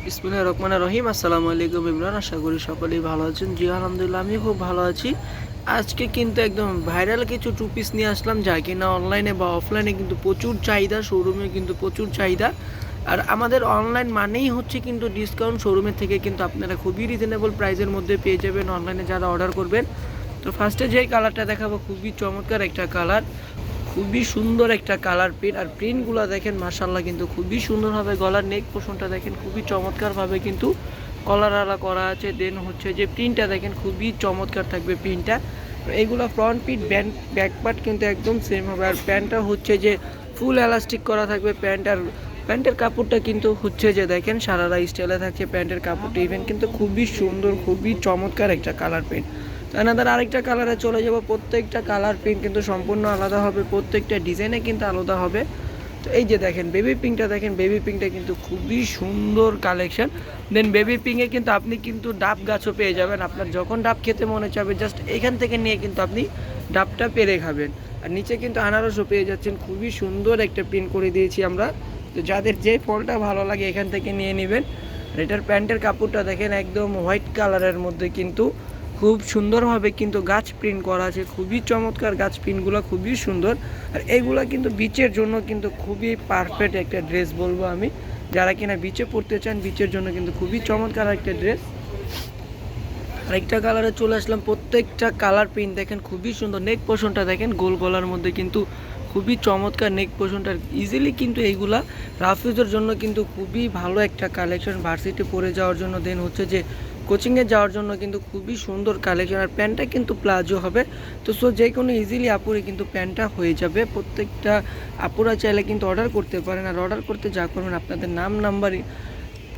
বিসমিল্লাহির রহমানির রহিম। আসসালামু আলাইকুম ইমরান, আশা করি সকলেই ভালো আছেন। জি আলহামদুলিল্লাহ, আমি খুব ভালো আছি। আজকে কিন্তু একদম ভাইরাল কিছু টু পিস নিয়ে আসলাম, যা কিনা অনলাইনে বা অফলাইনে কিন্তু প্রচুর চাহিদা, শোরুমে কিন্তু প্রচুর চাহিদা। আর আমাদের অনলাইন মানেই হচ্ছে কিন্তু ডিসকাউন্ট। শোরুমের থেকে কিন্তু আপনারা খুবই রিজনেবল প্রাইসের মধ্যে পেয়ে যাবেন অনলাইনে যারা অর্ডার করবেন। তো ফার্স্টে যে কালারটা দেখাবো, খুবই চমৎকার একটা কালার, খুবই সুন্দর একটা কালার প্রিন্ট। আর প্রিন্টগুলো দেখেন মাশাআল্লাহ, কিন্তু খুবই সুন্দরভাবে গলার নেক পোর্শনটা দেখেন খুবই চমৎকারভাবে কিন্তু কলার আলা করা আছে। দেন হচ্ছে যে প্রিন্টটা দেখেন খুবই চমৎকার থাকবে প্রিন্টটা। এইগুলো ফ্রন্ট পিট ব্যাক পার্ট কিন্তু একদম সেম হবে। আর প্যান্টটা হচ্ছে যে ফুল এলাস্টিক করা থাকবে প্যান্ট। আর প্যান্টের কাপড়টা কিন্তু হচ্ছে যে দেখেন সারারা স্টাইলে থাকছে প্যান্টের কাপড়টা, ইভেন কিন্তু খুবই সুন্দর, খুবই চমৎকার একটা কালার প্রিন্ট। তানাদের আরেকটা কালারে চলে যাব। প্রত্যেকটা কালার প্রিন্ট কিন্তু সম্পূর্ণ আলাদা হবে, প্রত্যেকটা ডিজাইনে কিন্তু আলাদা হবে। তো এই যে দেখেন বেবি পিঙ্কটা, দেখেন বেবি পিঙ্কটা কিন্তু খুবই সুন্দর কালেকশন। দেন বেবি পিঙ্কে কিন্তু আপনি কিন্তু ডাব গাছও পেয়ে যাবেন। আপনার যখন ডাব খেতে মনে চাবে জাস্ট এখান থেকে নিয়ে কিন্তু আপনি ডাবটা পেরে খাবেন। আর নিচে কিন্তু আনারসও পেয়ে যাচ্ছেন, খুবই সুন্দর একটা প্রিন্ট করে দিয়েছি আমরা। তো যাদের যে ফলটা ভালো লাগে এখান থেকে নিয়ে নেবেন। আর এটার প্যান্টের কাপড়টা দেখেন একদম হোয়াইট কালারের মধ্যে কিন্তু খুব সুন্দরভাবে কিন্তু গাছ প্রিন্ট করা আছে, খুবই চমৎকার গাছ প্রিন্টগুলো খুবই সুন্দর। আর এইগুলো কিন্তু বিচের জন্য কিন্তু খুবই পারফেক্ট একটা ড্রেস বলবো আমি। যারা কিনা বিচে পড়তে চান বিচের জন্য কিন্তু খুবই চমৎকার একটা ড্রেস। আরেকটা কালারে চলে আসলাম। প্রত্যেকটা কালার প্রিন্ট দেখেন খুবই সুন্দর। নেক পোর্শনটা দেখেন গোল গলার মধ্যে কিন্তু খুবই চমৎকার নেক পোর্শনটা। ইজিলি কিন্তু এইগুলা রাফ ইউজের জন্য কিন্তু খুবই ভালো একটা কালেকশন, ভার্সিটি পরে যাওয়ার জন্য। দেন হচ্ছে যে কোচিংয়ে যাওয়ার জন্য কিন্তু খুবই সুন্দর কালেকশন। আর প্যান্টটা কিন্তু প্লাজো হবে। তো সো যে কোনো ইজিলি আপুরে কিন্তু প্যান্টটা হয়ে যাবে। প্রত্যেকটা আপুরা চাইলে কিন্তু অর্ডার করতে পারেন। আর অর্ডার করতে যা করবেন, আপনাদের নাম নাম্বার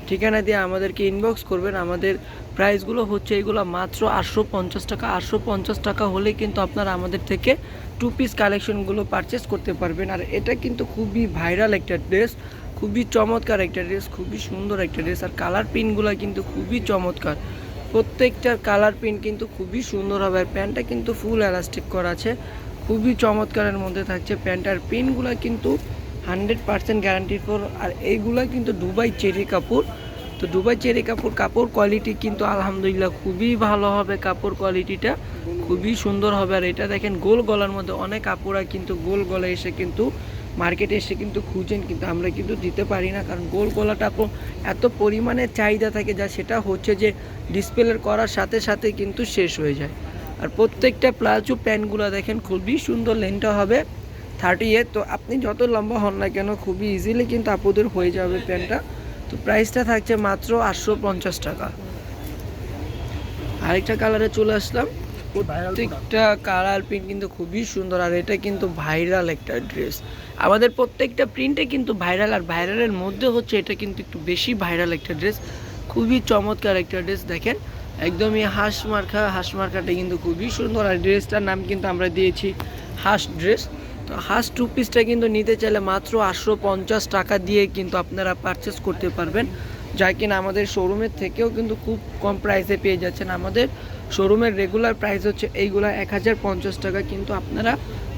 ঠিকানা দিয়ে আমাদেরকে ইনবক্স করবেন। আমাদের প্রাইসগুলো হচ্ছে এইগুলো মাত্র 850 টাকা। 850 টাকা হলে কিন্তু আপনারা আমাদের থেকে টু পিস কালেকশনগুলো পারচেস করতে পারবেন। আর এটা কিন্তু খুবই ভাইরাল একটা ড্রেস, খুবই চমৎকার একটা ড্রেস, খুবই সুন্দর একটা ড্রেস। আর কালার প্রিন্টগুলো কিন্তু খুবই চমৎকার, প্রত্যেকটার কালার প্রিন্ট কিন্তু খুবই সুন্দর হবে। আর প্যান্টটা কিন্তু ফুল এলাস্টিক করা আছে, খুবই চমৎকারের মধ্যে থাকছে প্যান্ট। আর প্রিন্টগুলো কিন্তু 100% গ্যারান্টি ফর। আর এইগুলা কিন্তু দুবাই চেরি কাপড়। তো দুবাই চেরি কাপড়, কাপড় কোয়ালিটি কিন্তু আলহামদুলিল্লাহ খুবই ভালো হবে, কাপড় কোয়ালিটিটা খুবই সুন্দর হবে। আর এটা দেখেন গোল গলার মধ্যে, অনেক কাপড়া কিন্তু গোল গলা এসে কিন্তু মার্কেটে এসে কিন্তু খুঁজেন, কিন্তু আমরা কিন্তু দিতে পারি না, কারণ গোল গলাটা এত পরিমাণে চাহিদা থাকে যা সেটা হচ্ছে যে ডিসপ্লে করার সাথে সাথে কিন্তু শেষ হয়ে যায়। আর প্রত্যেকটা প্লাজো প্যান্টগুলো দেখেন খুবই সুন্দর, লেনটা হবে 38। তো আপনি যত লম্বা হন না কেন খুবই ইজিলি কিন্তু আপুদের হয়ে যাবে প্যান্টটা। তো প্রাইসটা থাকছে মাত্র 850 টাকা। আরেকটা কালারে চলে আসলাম। প্রত্যেকটা কালার প্রিন্ট কিন্তু খুবই সুন্দর। আর এটা কিন্তু ভাইরাল একটা ড্রেস, আমাদের প্রত্যেকটা প্রিন্টে কিন্তু ভাইরাল। আর ভাইরালের মধ্যে হচ্ছে এটা কিন্তু একটু বেশি ভাইরাল একটা ড্রেস, খুবই চমৎকার একটা ড্রেস। দেখেন একদমই হাঁস মার্কাটা কিন্তু খুবই সুন্দর। আর ড্রেসটার নাম কিন্তু আমরা দিয়েছি হাঁস ড্রেস। তো হাঁস টু পিসটা কিন্তু নিতে চাইলে মাত্র 850 টাকা দিয়ে কিন্তু আপনারা পারচেস করতে পারবেন, যা কিনা আমাদের শোরুমের থেকেও কিন্তু খুব কম প্রাইসে পেয়ে যাচ্ছেন। আমাদের শোরুমের রেগুলার প্রাইস হচ্ছে এইগুলা 1050 টাকা, কিন্তু আপনারা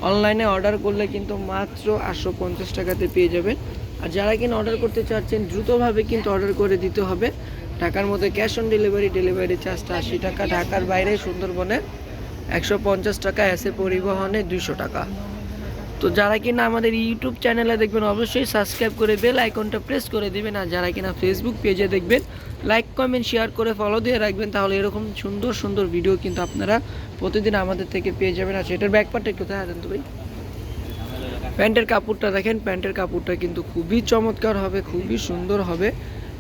অনলাইনে অর্ডার করলে কিন্তু মাত্র 850 টাকাতে পেয়ে যাবেন। আর যারা কিনা অর্ডার করতে চাচ্ছেন দ্রুতভাবে কিন্তু অর্ডার করে দিতে হবে। ঢাকার মধ্যে ক্যাশ অন ডেলিভারি চার্জটা 80 টাকা, ঢাকার বাইরে সুন্দরবনে 150 টাকা, এসে পরিবহনে 200 টাকা। তো যারা কিনা আমাদের ইউটিউব চ্যানেলে দেখবেন অবশ্যই সাবস্ক্রাইব করে বেল আইকনটা প্রেস করে দিবেন। আর যারা কিনা ফেসবুক পেজে দেখবেন লাইক কমেন্ট শেয়ার করে ফলো দিয়ে রাখবেন, তাহলে এরকম সুন্দর সুন্দর ভিডিও কিন্তু আপনারা প্রতিদিন আমাদের থেকে পেয়ে যাবেন। আর সেটার ব্যাকপার্টটা একটু দেখা দেন তো ভাই। প্যান্টের কাপড়টা দেখেন, প্যান্টের কাপড়টা কিন্তু খুবই চমৎকার হবে, খুবই সুন্দর হবে।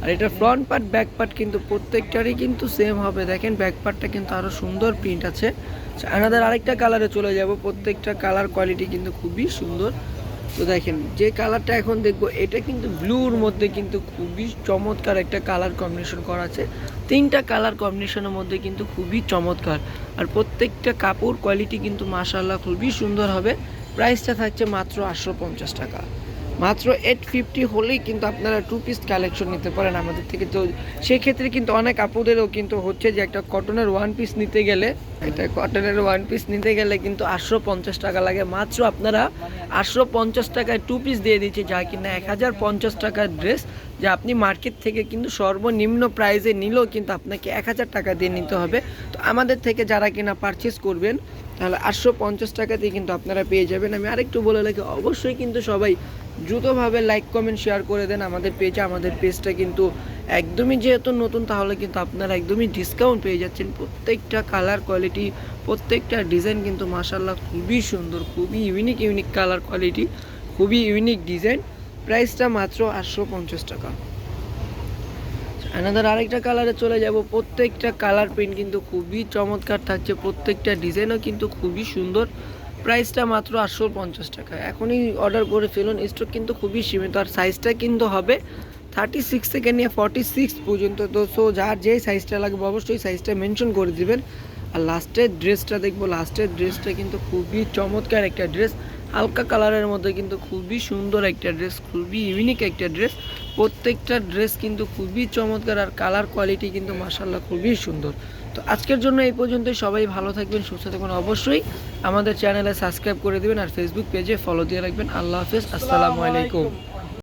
আর এটা ফ্রন্ট পার্ট ব্যাক পার্ট কিন্তু প্রত্যেকটারই কিন্তু সেম হবে। দেখেন ব্যাক পার্টটা কিন্তু আরও সুন্দর প্রিন্ট আছে। আমাদের আরেকটা কালারে চলে যাব। প্রত্যেকটা কালার কোয়ালিটি কিন্তু খুবই সুন্দর। তো দেখেন যে কালারটা এখন দেখবো, এটা কিন্তু ব্লুর মধ্যে কিন্তু খুবই চমৎকার একটা কালার কম্বিনেশন করা আছে। তিনটা কালার কম্বিনেশনের মধ্যে কিন্তু খুবই চমৎকার। আর প্রত্যেকটা কাপড় কোয়ালিটি কিন্তু মাশাআল্লাহ খুবই সুন্দর হবে। প্রাইসটা থাকছে মাত্র 850 টাকা। মাত্র 850 হলেই কিন্তু আপনারা 2 পিস কালেকশন নিতে পারেন আমাদের থেকে। তো সেক্ষেত্রে কিন্তু অনেক আপুদেরও কিন্তু হচ্ছে যে একটা কটনের 1 পিস নিতে গেলে, কিন্তু 850 টাকা লাগে। মাত্র আপনারা 850 টাকায় 2 পিস দিয়ে দিচ্ছে, যা কিনা 1050 টাকার ড্রেস, যা আপনি মার্কেট থেকে কিন্তু সর্বনিম্ন প্রাইসে নিলেও কিন্তু আপনাকে 1000 টাকা দিয়ে নিতে হবে। তো আমাদের থেকে যারা কিনা পারচেস করবেন তাহলে 850 টাকাতেই কিন্তু আপনারা পেয়ে যাবেন। আমি আরেকটু বলে রাখি, অবশ্যই কিন্তু সবাই দ্রুতভাবে লাইক কমেন্ট শেয়ার করে দেন আমাদের পেজে। আমাদের পেজটা কিন্তু একদমই যেহেতু নতুন, তাহলে কিন্তু আপনারা একদমই ডিসকাউন্ট পেয়ে যাচ্ছেন। প্রত্যেকটা কালার কোয়ালিটি, প্রত্যেকটা ডিজাইন কিন্তু মাশাআল্লাহ খুবই সুন্দর, খুবই ইউনিক কালার কোয়ালিটি, খুবই ইউনিক ডিজাইন। প্রাইসটা মাত্র 850 টাকা। অ্যানাদার আরেকটা কালারে চলে যাব। প্রত্যেকটা কালার প্রিন্ট কিন্তু খুবই চমৎকার থাকছে, প্রত্যেকটা ডিজাইনও কিন্তু খুবই সুন্দর। প্রাইসটা মাত্র 850 টাকা। এখনই অর্ডার করে ফেলুন, স্টক কিন্তু খুবই সীমিত। আর সাইজটা কিন্তু হবে 36 থেকে নিয়ে 46 পর্যন্ত। তো সো যার যেই সাইজটা লাগবে অবশ্যই সাইজটা মেনশন করে দিবেন। আর লাস্টের ড্রেসটা দেখবো, লাস্টের ড্রেসটা কিন্তু খুবই চমৎকার একটা ড্রেস, হালকা কালারের মধ্যে কিন্তু খুবই সুন্দর একটা ড্রেস, খুবই ইউনিক একটা ড্রেস। প্রত্যেকটা ড্রেস কিন্তু খুবই চমৎকার, আর কালার কোয়ালিটি কিন্তু মাশাআল্লাহ খুবই সুন্দর। তো আজকের জন্য এই পর্যন্তই। সবাই ভালো থাকবেন, সুস্থ থাকবেন। অবশ্যই আমাদের চ্যানেলে সাবস্ক্রাইব করে দেবেন আর ফেসবুক পেজে ফলো দিয়ে রাখবেন। আল্লাহ হাফেজ, আসসালামু আলাইকুম।